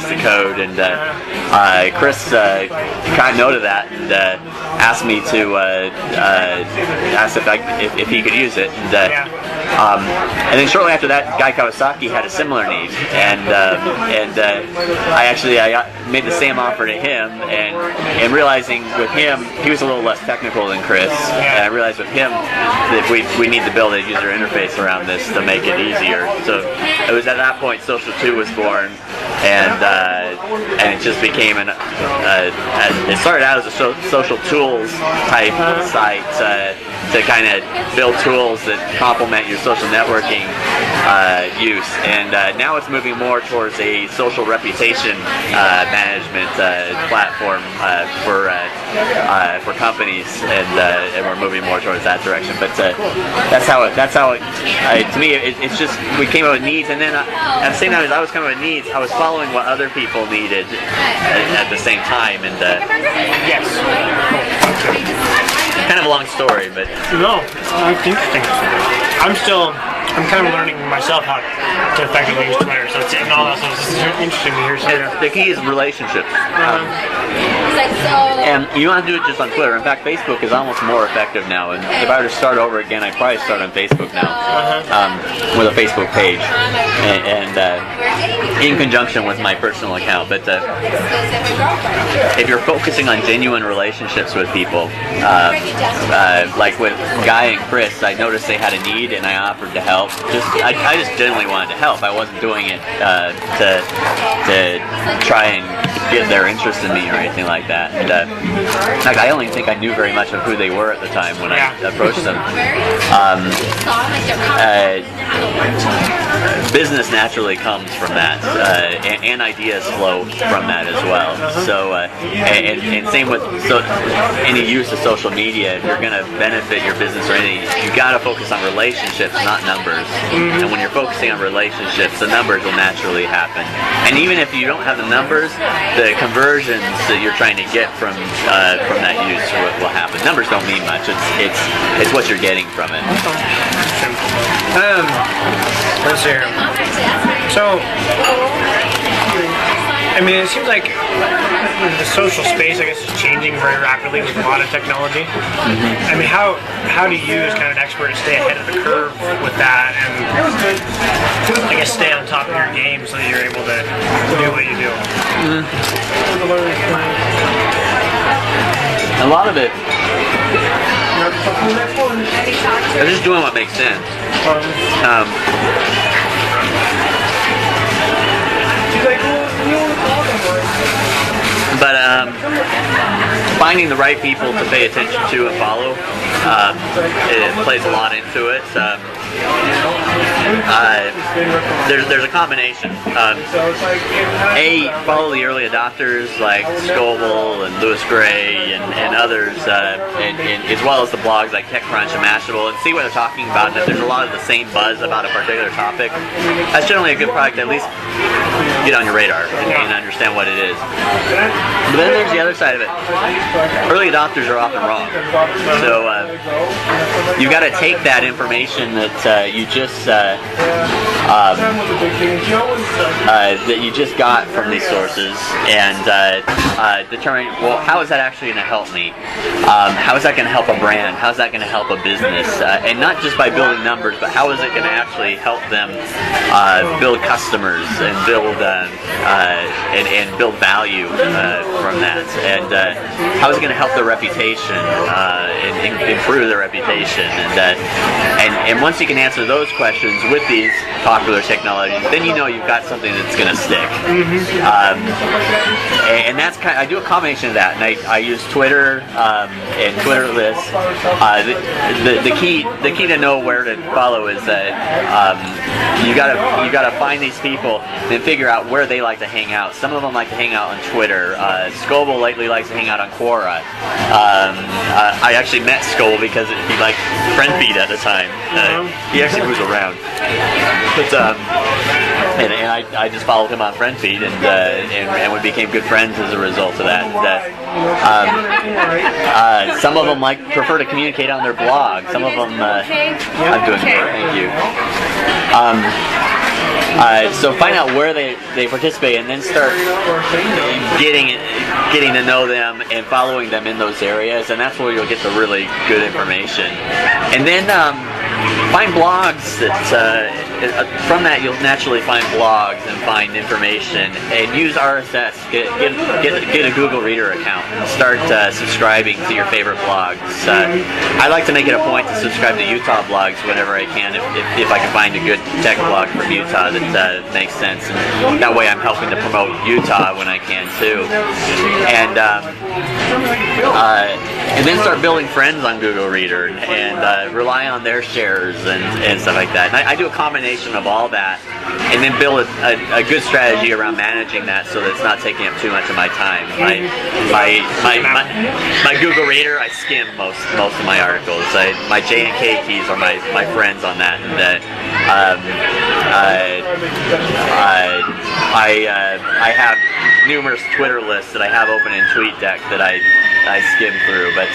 the code, and Chris kind of noted that and asked me to ask if he could use it, and then shortly after that, Guy Kawasaki had a similar need, and I made the same offer to him, and realizing with him he was a little less technical than Chris, and I realized with him that we need to build a user interface around this to make it easier. So it was at that point Social 2 was born, and it just became it started out as a social tools type site to kind of build tools that complement your social networking use, and now it's moving more towards a social reputation management platform for companies, and we're moving more towards that direction. But that's how it to me it's just we came up with needs, and then at the same time as I was coming up with needs, I was following what other people needed at the same time, and yes. Kind of a long story, but no, it's interesting. I'm kind of learning myself how to effectively use Twitter, so it's interesting to hear. The key is relationships. And you don't have to do it just on Twitter. In fact, Facebook is almost more effective now. And if I were to start over again, I'd probably start on Facebook now, with a Facebook page, and in conjunction with my personal account. But if you're focusing on genuine relationships with people, like with Guy and Chris, I noticed they had a need, and I offered to help. I just genuinely wanted to help. I wasn't doing it to try and get their interest in me or anything like that. And in fact, I don't even think I knew very much of who they were at the time when I approached them. Business naturally comes from that, and ideas flow from that as well. So, and same with any use of social media. If you're going to benefit your business or anything, you got to focus on relationships, not numbers. And when you're focusing on relationships, the numbers will naturally happen. And even if you don't have the numbers, the conversions that you're trying to get from that use will happen. Numbers don't mean much. It's what you're getting from it. Let's see here. So, I mean, it seems like the social space, I guess, is changing very rapidly with a lot of technology. I mean, how do you, as kind of an expert, stay ahead of the curve with that, and I guess stay on top of your game so that you're able to do what you do? A lot of it, I'm just doing what makes sense. But finding the right people to pay attention to and follow, it plays a lot into it. There's a combination. Follow the early adopters like Scoble and Louis Gray and others, and as well as the blogs like TechCrunch and Mashable, and see what they're talking about. And if there's a lot of the same buzz about a particular topic, that's generally a good product to at least get on your radar and understand what it is. But then there's the other side of it. Early adopters are often wrong. So you've got to take that information that you just got from these sources and determine, well, how is that actually going to help me? How is that going to help a brand? How is that going to help a business? And not just by building numbers, but how is it going to actually help them build customers and build build value from that? And how is it going to help their reputation and improve their reputation? And once you can answer those questions with these popular technologies, then you know you've got something that's going to stick. And that's I do a combination of that, and I use Twitter and Twitter lists. The key to know where to follow is that you gotta find these people and figure out where they like to hang out. Some of them like to hang out on Twitter. Scoble lately likes to hang out on Quora. I actually met Scoble because he liked FriendFeed at the time. He actually moves around, but and I just followed him on FriendFeed, and we became good friends as a result of that. Some of them prefer to communicate on their blog. Some of them, I'm doing good, thank you. So find out where they participate, and then start getting to know them and following them in those areas, and that's where you'll get the really good information. And then find blogs that from that you'll naturally find blogs and find information, and use RSS. Get a Google Reader account and start subscribing to your favorite blogs. I like to make it a point to subscribe to Utah blogs whenever I can, if I can find a good tech blog from Utah that makes sense, and that way I'm helping to promote Utah when I can too. And then start building friends on Google Reader and rely on their shares and stuff like that. And I do a combination of all that, and then build a good strategy around managing that so that it's not taking up too much of my time. My Google Reader, I skim most of my articles. My J and K keys are my friends on that, and I have numerous Twitter lists that I have open in TweetDeck that I skim through, but